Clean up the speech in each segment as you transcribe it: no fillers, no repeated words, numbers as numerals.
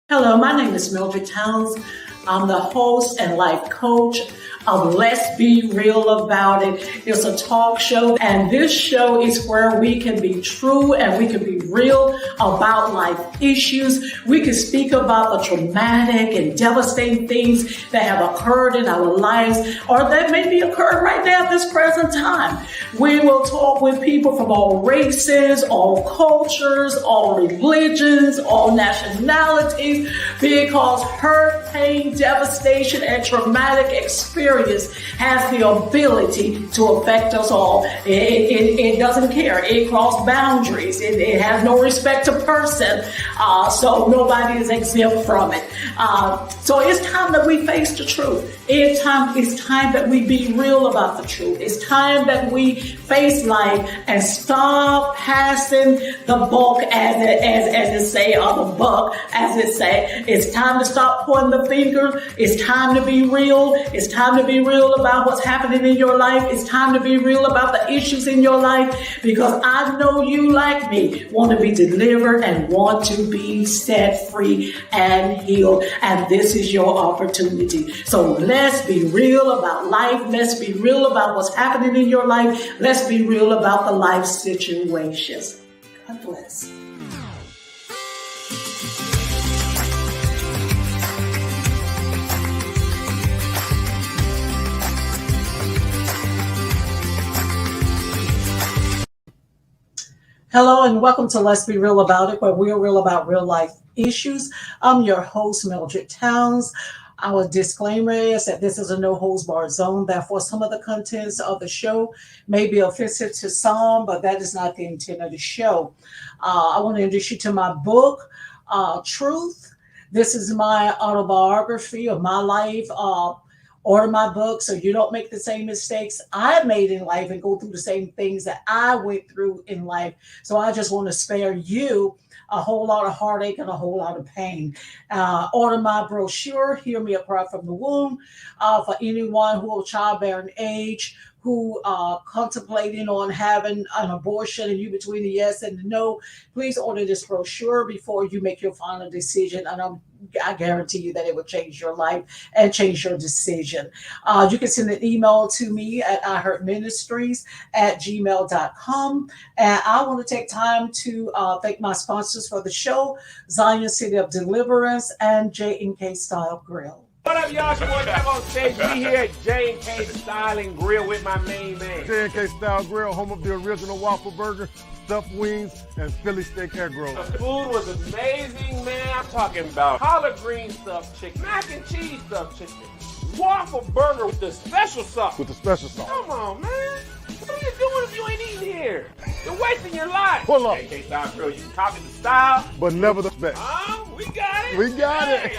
Hello, my name is Mildred Towns. I'm the host and life coach of Let's Be Real About It. It's a talk show, and this show is where we can be true and we can be real about life issues. We can speak about the traumatic and devastating things that have occurred in our lives or that may be occurring right now at this present time. We will talk with people from all races, all cultures, all religions, all nationalities, because hurt, pain, devastation, and traumatic experience has the ability to affect us all. It doesn't care. It crosses boundaries. It has no respect to person. So nobody is exempt from it. So it's time that we face the truth. It's time that we be real about the truth. It's time that we face life and stop passing the buck, as it say, or the buck, as it say. It's time to stop pointing the finger. It's time to be real. It's time to be real about what's happening in your life. It's time to be real about the issues in your life, because I know you, like me, want to be delivered and want to be set free and healed. And this is your opportunity. So let's be real about life. Let's be real about what's happening in your life. Let's be real about the life situations. God bless. Hello and welcome to Let's Be Real About It, where we're real about real life issues. I'm your host, Mildred Towns. Our disclaimer is that this is a no holds barred zone. Therefore, some of the contents of the show may be offensive to some, but that is not the intent of the show. I want to introduce you to my book, Truth. This is my autobiography of my life. Order my book so you don't make the same mistakes I made in life and go through the same things that I went through in life. So I just want to spare you a whole lot of heartache and a whole lot of pain. Order my brochure, Hear Me Apart from the Womb, for anyone who is childbearing age, who are contemplating on having an abortion and you between the yes and the no. Please order this brochure before you make your final decision. And I guarantee you that it will change your life and change your decision. You can send an email to me at ihurtministries@gmail.com. And I want to take time to thank my sponsors for the show, Zion City of Deliverance and J&K Style Grill. What up, y'all? It's your boy Kev on stage. We here at J&K Style and Grill with my main man. J&K Style Grill, home of the original waffle burger, stuffed wings, and Philly steak egg roll. The food was amazing, man. I'm talking about collard green stuffed chicken, mac and cheese stuffed chicken, waffle burger with the special sauce. With the special sauce. Come on, man. What are you doing if you ain't eating here? You're wasting your life. Pull up. J&K Style Grill, you can copy the style. But never the best. We got it. We got it.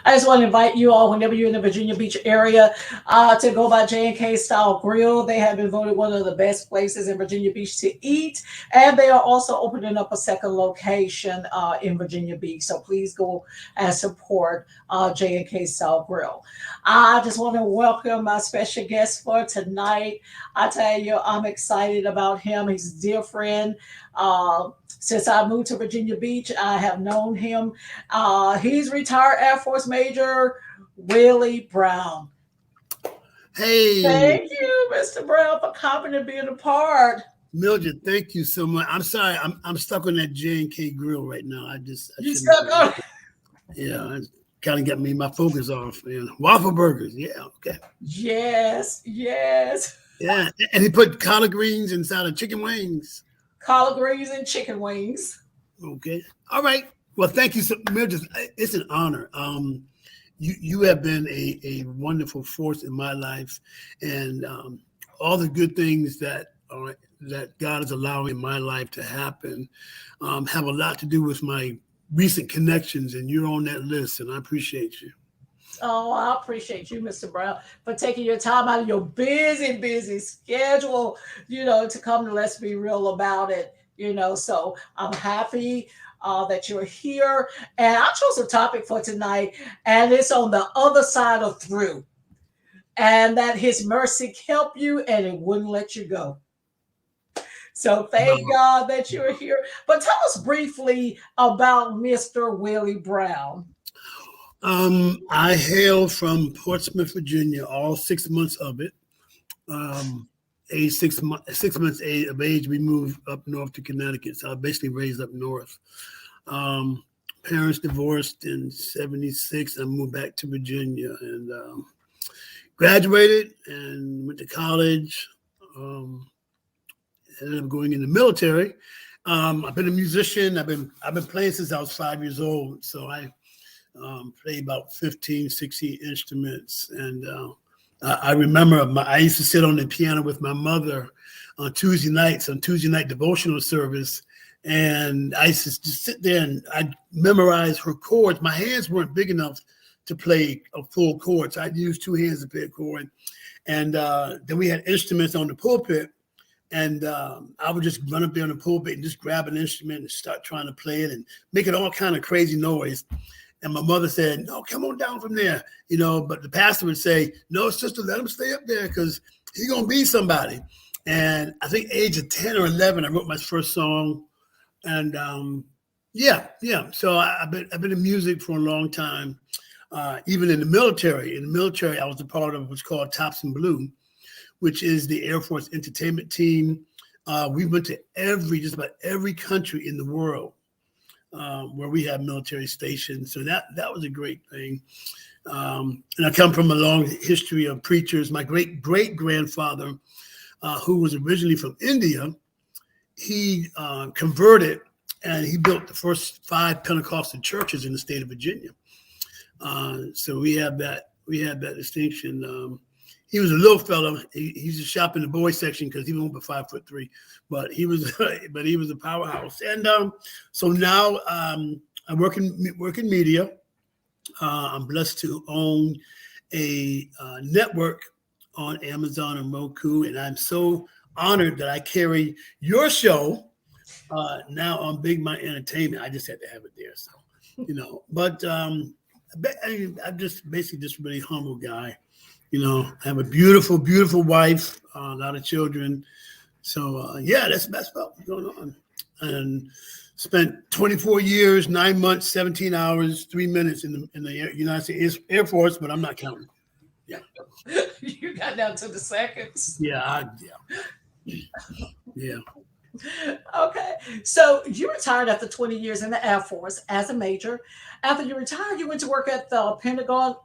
I just want to invite you all, whenever you're in the Virginia Beach area, to go by J&K Style Grill. They have been voted one of the best places in Virginia Beach to eat. And they are also opening up a second location in Virginia Beach. So please go and support J&K Style Grill. I just want to welcome my special guest for tonight. I tell you, I'm excited about him. He's a dear friend. Since I moved to Virginia Beach, I have known him. He's retired Airforce Major Willie Brown. Hey. Thank you, Mr. Brown, for coming and being a part. Mildred, thank you so much. I'm sorry, I'm stuck on that J&K grill right now. You stuck on? Yeah, it kind of got me my focus off. You know. Waffle burgers, yeah, okay. Yes. Yeah, and he put collard greens inside of chicken wings. Collard greens and chicken wings. Okay. All right. Well, thank you, Mildred. It's an honor. You have been a wonderful force in my life, and all the good things that God is allowing in my life to happen have a lot to do with my recent connections, and you're on that list, and I appreciate you. Oh, I appreciate you, Mr. Brown, for taking your time out of your busy schedule, to come to Let's Be Real About It, So I'm happy that you're here. And I chose a topic for tonight, and it's on the other side of through. And that his mercy kept you and it wouldn't let you go. So thank God that you're here. But tell us briefly about Mr. Willie Brown. I hail from Portsmouth, Virginia, all 6 months of it. Age 6 months of age, we moved up north to Connecticut. So I was basically raised up north. Parents divorced in '76. I moved back to Virginia and graduated and went to college. Ended up going in the military. I've been a musician. I've been playing since I was 5 years old. So I played about 15, 16 instruments. And I remember I used to sit on the piano with my mother on Tuesday night devotional service. And I used to just sit there and I'd memorize her chords. My hands weren't big enough to play a full chord. So I'd use two hands to play a chord. And then we had instruments on the pulpit. And I would just run up there on the pulpit and just grab an instrument and start trying to play it and make it all kind of crazy noise. And my mother said, "No, come on down from there." But the pastor would say, "No, sister, let him stay up there because he's going to be somebody." And I think age of 10 or 11, I wrote my first song. And so I've been in music for a long time, even in the military. In the military, I was a part of what's called Tops and Blue, which is the Airforce entertainment team. We went to just about every country in the world where we have military stations. So that was a great thing. And I come from a long history of preachers. My great-great-grandfather, who was originally from India, he converted and he built the first 5 Pentecostal churches in the state of Virginia. So we have that distinction. He was a little fellow. He used to shop in the boys section because he was over 5'3", but he was a powerhouse. And so now I work in media. I'm blessed to own a network on Amazon and Roku, and I'm so honored that I carry your show now on Big My Entertainment. I just had to have it there, so But I'm just basically just a really humble guy. I have a beautiful, beautiful wife, a lot of children. So that's what's going on. And spent 24 years, 9 months, 17 hours, 3 minutes in the United States Air Force, but I'm not counting. Yeah. You got down to the seconds. Yeah. Okay. So you retired after 20 years in the Air Force as a major. After you retired, you went to work at the Pentagon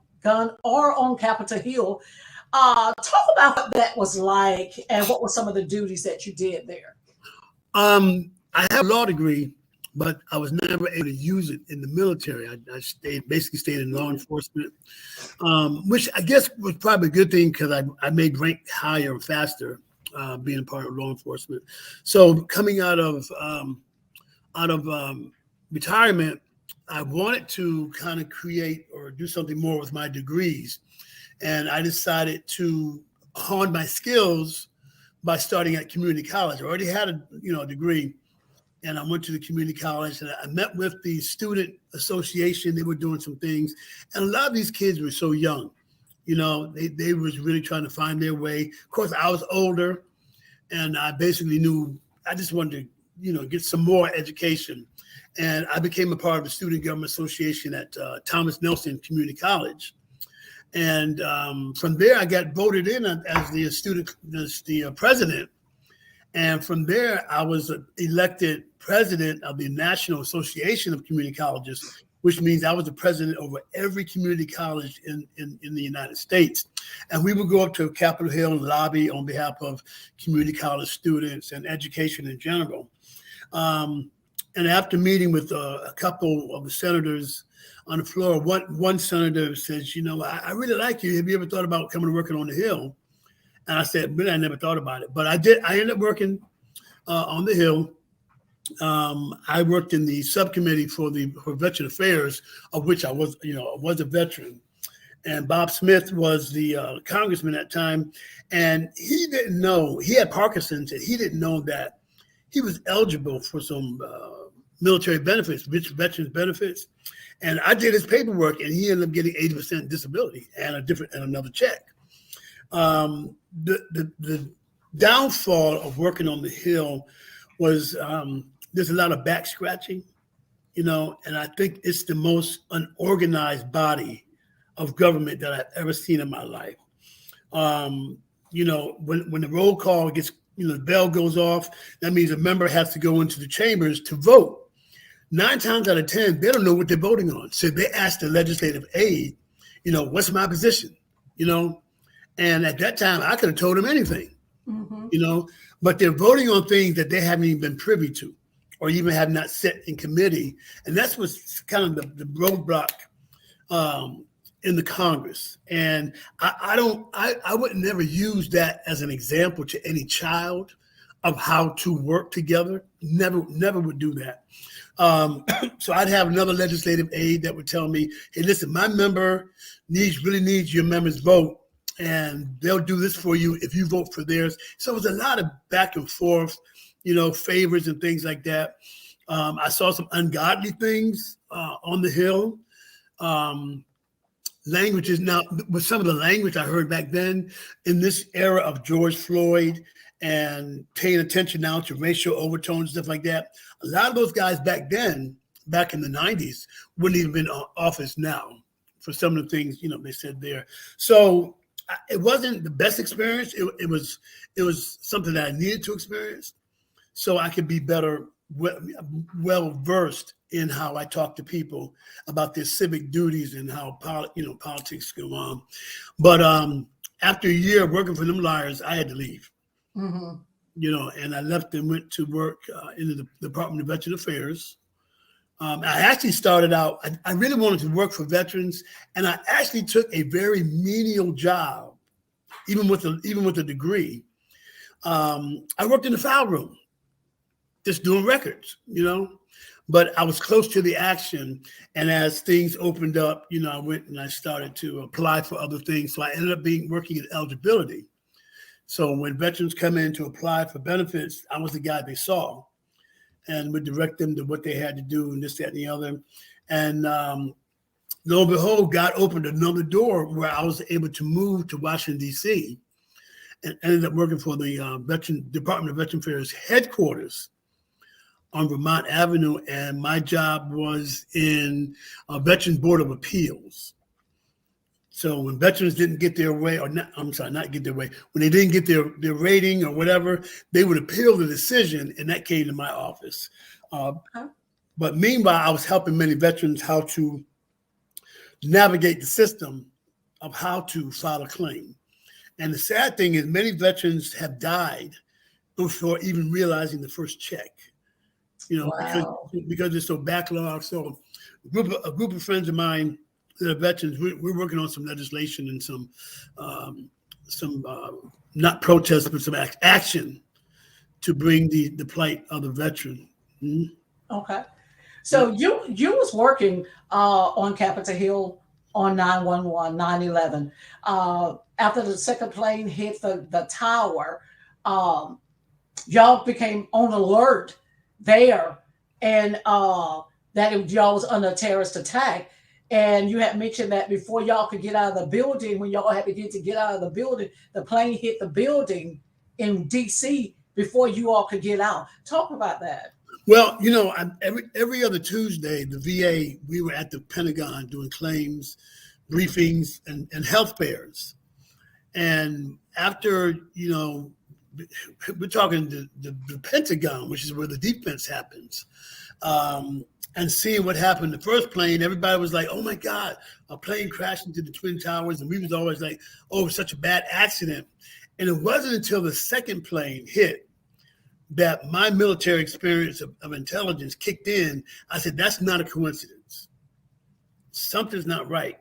or on Capitol Hill. Talk about what that was like and what were some of the duties that you did there. I have a law degree, but I was never able to use it in the military. I basically stayed in law enforcement, which I guess was probably a good thing because I made rank higher and faster being a part of law enforcement. So coming out of retirement, I wanted to kind of create or do something more with my degrees. And I decided to hone my skills by starting at community college. I already had a degree, and I went to the community college and I met with the student association. They were doing some things. And a lot of these kids were so young, they was really trying to find their way. Of course, I was older and I basically knew I just wanted to, get some more education. And I became a part of the Student Government Association at Thomas Nelson Community College. And from there, I got voted in as the president. And from there, I was elected president of the National Association of Community Colleges, which means I was the president over every community college in the United States. And we would go up to Capitol Hill and lobby on behalf of community college students and education in general. And after meeting with a couple of the senators on the floor, one senator says, I really like you. Have you ever thought about coming to working on the Hill? And I said, really, I never thought about it. But I did. I ended up working on the Hill. I worked in the subcommittee for Veteran Affairs, of which I was a veteran. And Bob Smith was the congressman at that time. And he didn't know, he had Parkinson's, and he didn't know that he was eligible for some military benefits, rich veterans benefits. And I did his paperwork, and he ended up getting 80% disability and another check. The downfall of working on the Hill was there's a lot of back scratching, and I think it's the most unorganized body of government that I've ever seen in my life. When the roll call gets, the bell goes off, that means a member has to go into the chambers to vote. 9 times out of 10, they don't know what they're voting on. So they ask the legislative aide, what's my position? And at that time, I could have told them anything, but they're voting on things that they haven't even been privy to or even have not set in committee. And that's what's kind of the roadblock in the Congress. And I would never use that as an example to any child of how to work together. Never would do that. So I'd have another legislative aide that would tell me, hey, listen, my member really needs your member's vote, and they'll do this for you if you vote for theirs. So it was a lot of back and forth, favors and things like that. I saw some ungodly things on the Hill. Languages now, with some of the language I heard back then in this era of George Floyd and paying attention now to racial overtones, stuff like that. A lot of those guys back then, back in the 90s, wouldn't even been in office now for some of the things, they said there. So it wasn't the best experience. It was something that I needed to experience so I could be better, well-versed in how I talk to people about their civic duties and how politics go on. But after a year of working for them liars, I had to leave. And I left and went to work in the Department of Veteran Affairs. I actually started out, I really wanted to work for veterans, and I actually took a very menial job, even with a degree. I worked in the file room, just doing records, but I was close to the action. And as things opened up, I went and I started to apply for other things. So I ended up working in eligibility. So when veterans come in to apply for benefits, I was the guy they saw and would direct them to what they had to do and this, that, and the other. And lo and behold, God opened another door where I was able to move to Washington, D.C. and ended up working for the Department of Veteran Affairs headquarters on Vermont Avenue. And my job was in a Veterans Board of Appeals. So when veterans didn't get their way, not get their way, when they didn't get their rating or whatever, they would appeal the decision, and that came to my office. But meanwhile, I was helping many veterans how to navigate the system of how to file a claim. And the sad thing is many veterans have died before even realizing the first check, wow. because they're so backlogged. So a group of friends of mine, the veterans, we're working on some legislation and some not protests, but some action to bring the plight of the veteran. Mm-hmm. Okay. So you was working on Capitol Hill on 9/11, 9/11. After the second plane hit the tower, y'all became on alert there, and that y'all was under a terrorist attack. And you had mentioned that before y'all could get out of the building, when y'all had to get out of the building, the plane hit the building in D.C. before you all could get out. Talk about that. Well, every other Tuesday, the VA, we were at the Pentagon doing claims, briefings, and health fairs. And after, we're talking the Pentagon, which is where the defense happens. And seeing what happened, the first plane, everybody was like, oh my God, a plane crashed into the Twin Towers. And we was always like, oh, such a bad accident. And it wasn't until the second plane hit that my military experience of intelligence kicked in. I said, that's not a coincidence. Something's not right.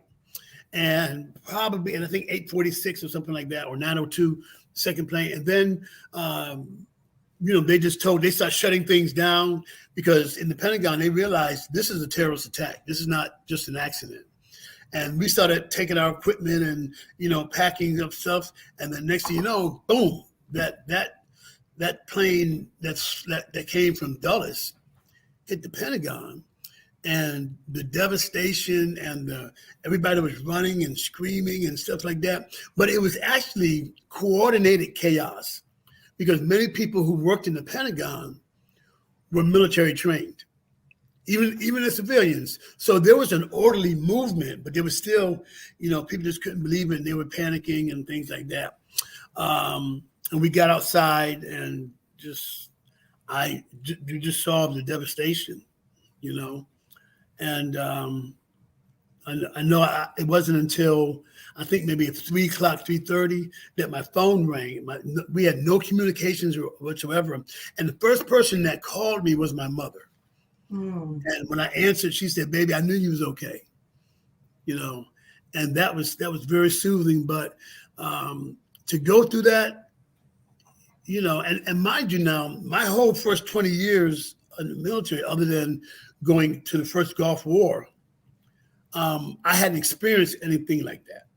And I think 846 or something like that, or 902, second plane. And then, they start shutting things down because in the Pentagon, they realized this is a terrorist attack. This is not just an accident. And we started taking our equipment and, packing up stuff. And then next thing you know, boom, that plane that came from Dulles hit the Pentagon. And the devastation and everybody was running and screaming and stuff like that. But it was actually coordinated chaos because many people who worked in the Pentagon were military trained, even as civilians. So there was an orderly movement, but there was still, people just couldn't believe it, and they were panicking and things like that. And we got outside and you just saw the devastation, and I know it wasn't until I think maybe at 3:30 that my phone rang. We had no communications whatsoever. And the first person that called me was my mother. And when I answered, she said, "Baby, I knew you was okay." And that was very soothing. But to go through that, and mind you now, my whole first 20 years in the military, other than going to the first Gulf War, I hadn't experienced anything like that,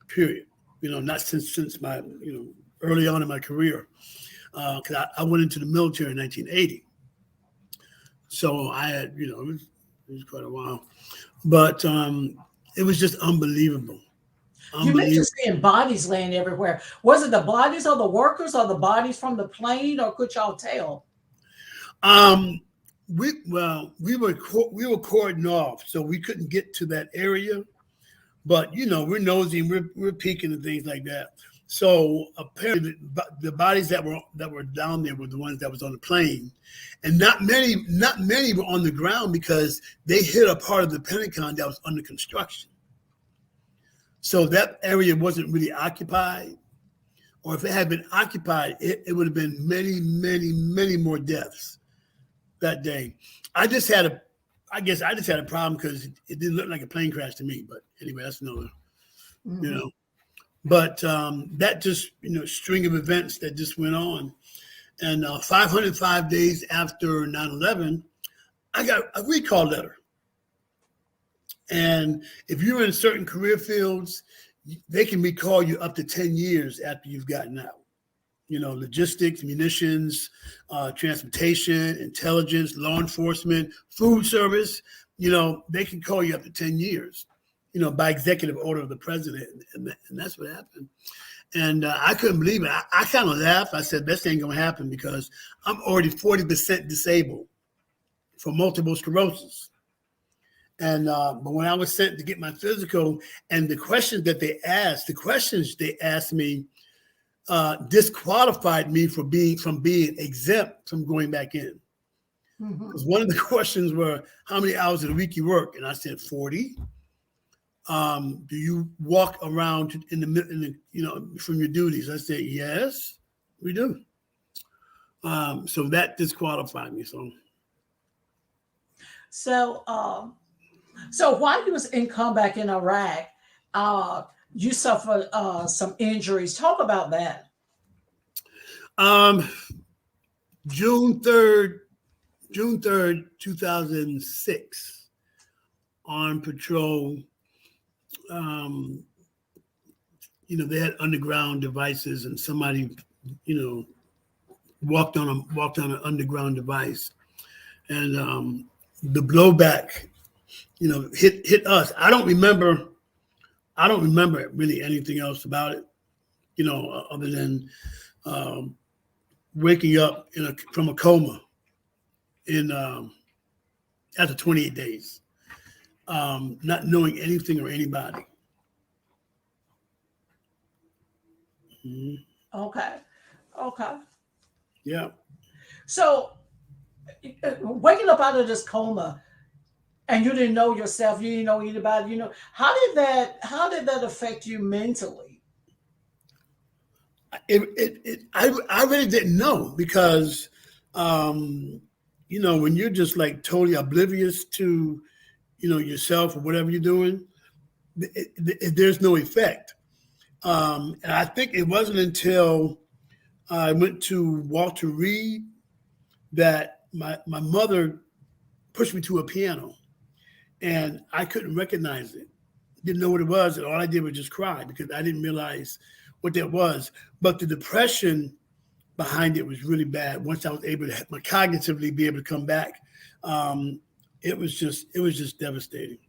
period. Not since my, early on in my career, because I went into the military in 1980. So I had, it was quite a while, but it was just unbelievable. You mentioned seeing bodies laying everywhere. Was it the bodies of the workers or the bodies from the plane, or could y'all tell? We were cordoned off, so we couldn't get to that area. But we're nosy and we're peeking and things like that. So apparently, the bodies that were down there were the ones that was on the plane, and not many were on the ground because they hit a part of the Pentagon that was under construction. So that area wasn't really occupied, or if it had been occupied, it would have been many, many, many more deaths that day. I guess I just had a problem because it didn't look like a plane crash to me. But anyway, that's another, But that just, string of events that just went on. And 505 days after 9/11, I got a recall letter. And if you're in certain career fields, they can recall you up to 10 years after you've gotten out. Logistics, munitions, transportation, intelligence, law enforcement, food service, they can call you up to 10 years, by executive order of the president. And that's what happened. And I couldn't believe it. I kind of laughed. I said, this ain't going to happen because I'm already 40% disabled for multiple sclerosis. And but when I was sent to get my physical, and the questions they asked me disqualified me from being exempt from going back in. Because one of the questions were, how many hours a week you work? And I said 40. Do you walk around in the from your duties? I said, yes, we do. So that disqualified me. So while you was in combat in Iraq, you suffered some injuries. Talk about that. June 3rd, 2006, on patrol. They had underground devices, and somebody, walked on an underground device, and the blowback, hit us. I don't remember really anything else about it, other than waking up from a coma after 28 days, not knowing anything or anybody. Okay. Yeah. So waking up out of this coma, and you didn't know yourself, you didn't know anybody, how did that affect you mentally? I really didn't know because, when you're just like totally oblivious to, yourself or whatever you're doing, there's no effect. And I think it wasn't until I went to Walter Reed that my mother pushed me to a piano, and I couldn't recognize it. Didn't know what it was, and all I did was just cry because I didn't realize what that was. But the depression behind it was really bad. Once I was able to cognitively be able to come back, it was just devastating.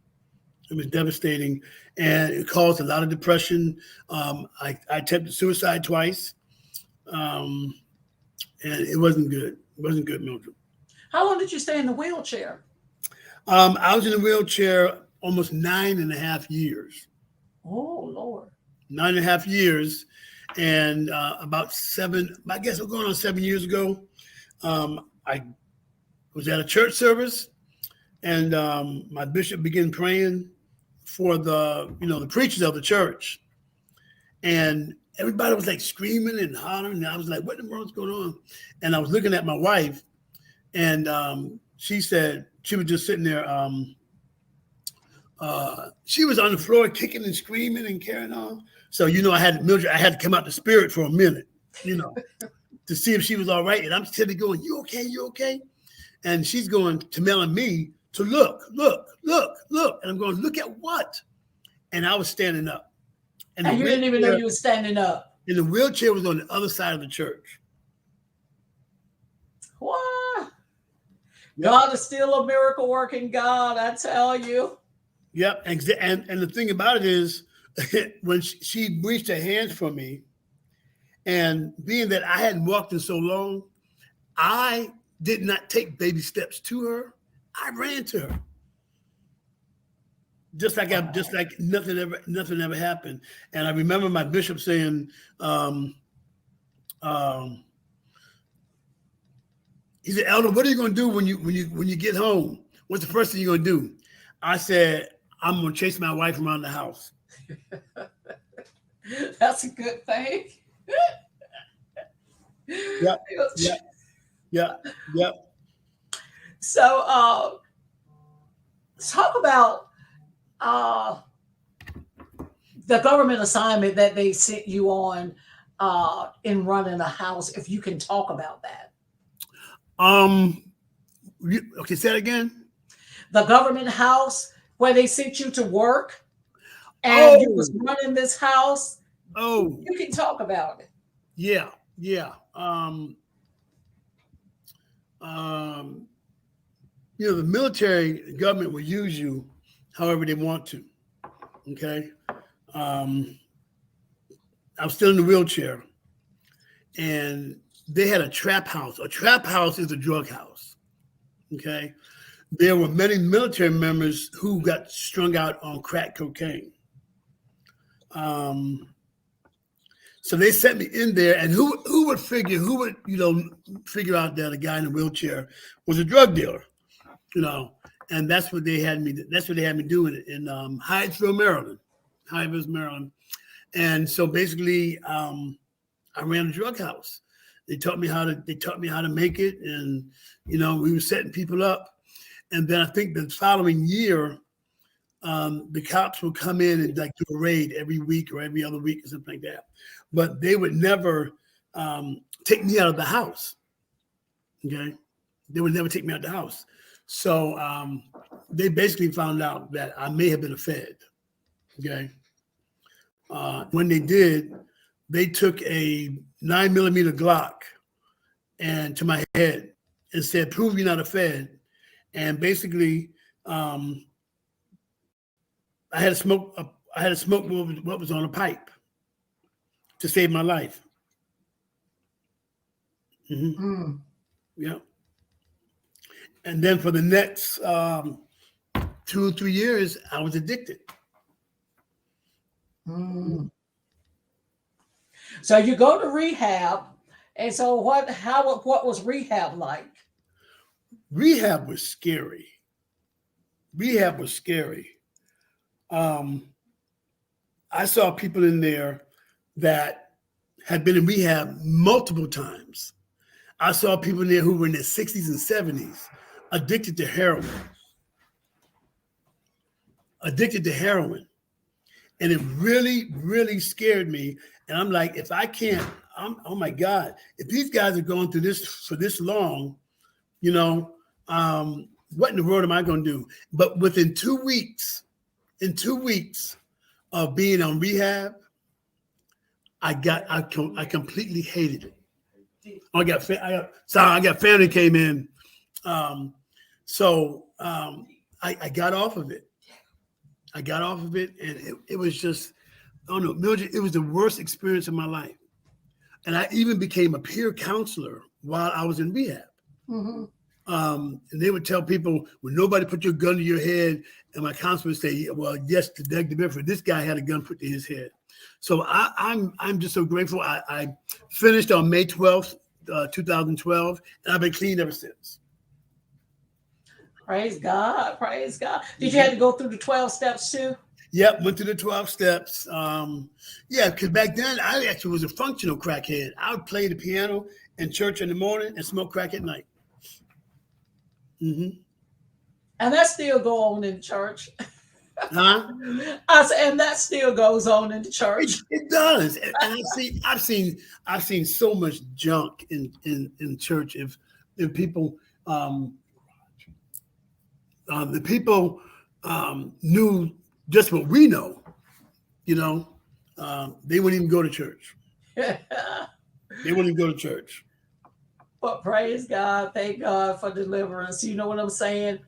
It was devastating, and it caused a lot of depression. I attempted suicide twice. And it wasn't good. It wasn't good, Mildred. How long did you stay in the wheelchair? I was in the wheelchair almost 9.5 years. Oh, Lord. 9.5 years. And about 7, I guess we're going on 7 years ago, I was at a church service, and my bishop began praying for the preachers of the church. And everybody was like screaming and hollering. And I was like, what in the world's going on? And I was looking at my wife, and she said, she was just sitting there. She was on the floor kicking and screaming and carrying on. So, I had to come out the spirit for a minute, to see if she was all right. And I'm sitting there going, you okay? You okay? And she's going to telling me to look. And I'm going, look at what? And I was standing up. And you didn't even know you were standing up. And the wheelchair was on the other side of the church. What? Yep. God is still a miracle working God, I tell you. Yep. And the thing about it is, when she reached her hands for me, and being that I hadn't walked in so long, I did not take baby steps to her. I ran to her. Just like nothing ever happened. And I remember my bishop saying, he said, Elder, what are you going to do when you get home? What's the first thing you're going to do? I said, I'm going to chase my wife around the house. That's a good thing. Yep. So talk about the government assignment that they sent you on in running a house, if you can talk about that. Okay, say it again. The government house where they sent you to work, and you was running this house. Oh, you can talk about it. Yeah. The military government will use you however they want to. Okay. I was still in the wheelchair, and they had a trap house. A trap house is a drug house. Okay. There were many military members who got strung out on crack cocaine. So they sent me in there, and who would figure out that a guy in a wheelchair was a drug dealer, and that's what they had me doing in Hyattsville, Maryland. And so basically, I ran a drug house. They taught me how to make it, and we were setting people up. And then I think the following year, the cops would come in and do a raid every week or every other week or something like that. But they would never take me out of the house. Okay, they would never take me out of the house. So they basically found out that I may have been a Fed. Okay, when they did, they took a 9mm Glock and to my head and said, "Prove you're not a Fed." And basically, I had to smoke what was on a pipe to save my life. Mm-hmm. Yeah. And then for the next 2 or 3 years, I was addicted. So you go to rehab, and so what was rehab like? Rehab was scary. I saw people in there that had been in rehab multiple times. I saw people in there who were in their 60s and 70s, addicted to heroin. And it really, really scared me. And I'm like, if I can't, oh my God, if these guys are going through this for this long, what in the world am I going to do? But within 2 weeks of being on rehab, I completely hated it. I got family came in. So I got off of it. And it was just, I don't know, Mildred, it was the worst experience of my life. And I even became a peer counselor while I was in rehab. Mm-hmm. And they would tell people, when nobody put your gun to your head, and my counselor would say, well, yes, to Doug DeBedford, this guy had a gun put to his head. So I'm just so grateful. I finished on May 12th, 2012, and I've been clean ever since. Praise God. Praise God. Did you have to go through the 12 steps too? Yep, went through the 12 steps. Yeah, because back then I actually was a functional crackhead. I would play the piano in church in the morning and smoke crack at night. Mm-hmm. And that still go on in church. Huh? I said, and that still goes on in the church. It does. And I've seen so much junk in church. If people the people knew just what we know, you know, they wouldn't even go to church. They wouldn't even go to church. But praise God, thank God for deliverance. You know what I'm saying?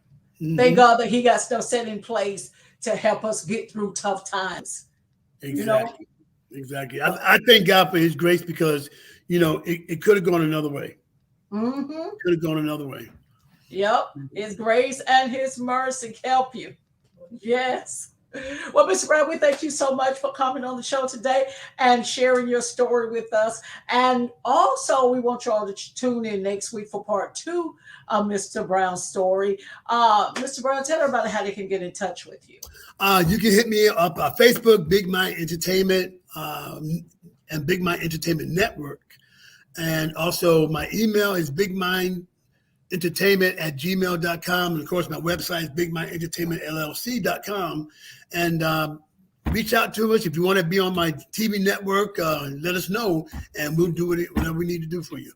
Mm-hmm. Thank God that He got stuff set in place to help us get through tough times. Exactly. You know? Exactly. I thank God for His grace, because, you know, it could have gone another way. Mm-hmm. Could have gone another way. Yep. His grace and His mercy help you. Yes. Well, Mr. Brown, we thank you so much for coming on the show today and sharing your story with us. And also, we want you all to tune in next week for part 2 of Mr. Brown's story. Mr. Brown, tell everybody how they can get in touch with you. You can hit me up on Facebook, Big Mind Entertainment, and Big Mind Entertainment Network. And also my email is bigmindentertainment@gmail.com. And of course, my website is bigmindentertainmentllc.com. And reach out to us if you want to be on my TV network. Let us know, and we'll do whatever we need to do for you.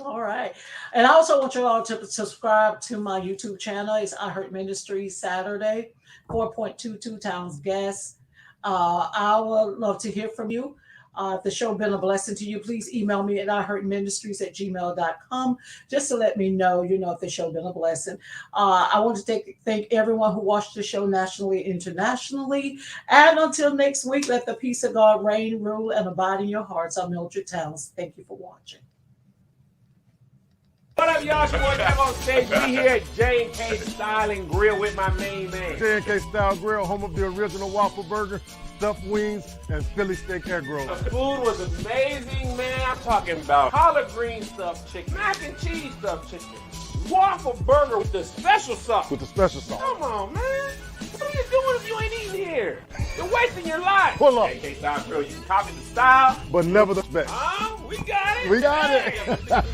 All right. And I also want you all to subscribe to my YouTube channel. It's I Heart Ministries Saturday, 4.22 Towns Gas. I would love to hear from you. If the show been a blessing to you, please email me at iheartministries@gmail.com just to let me know, if the show been a blessing. I want to thank everyone who watched the show nationally, internationally. And until next week, let the peace of God reign, rule, and abide in your hearts. I'm Mildred Towns. Thank you for watching. What up, y'all? It's your boy back on stage. We here at J&K Style and Grill with my main man. J&K Style Grill, home of the original waffle burger, stuffed wings, and Philly steak egg roll. The food was amazing, man. I'm talking about collard green stuffed chicken, mac and cheese stuffed chicken, waffle burger with the special sauce. With the special sauce. Come on, man. What are you doing if you ain't eating here? You're wasting your life. Pull up. J&K Style Grill, you can copy the style. But never the best. We got it. We got Hey. it.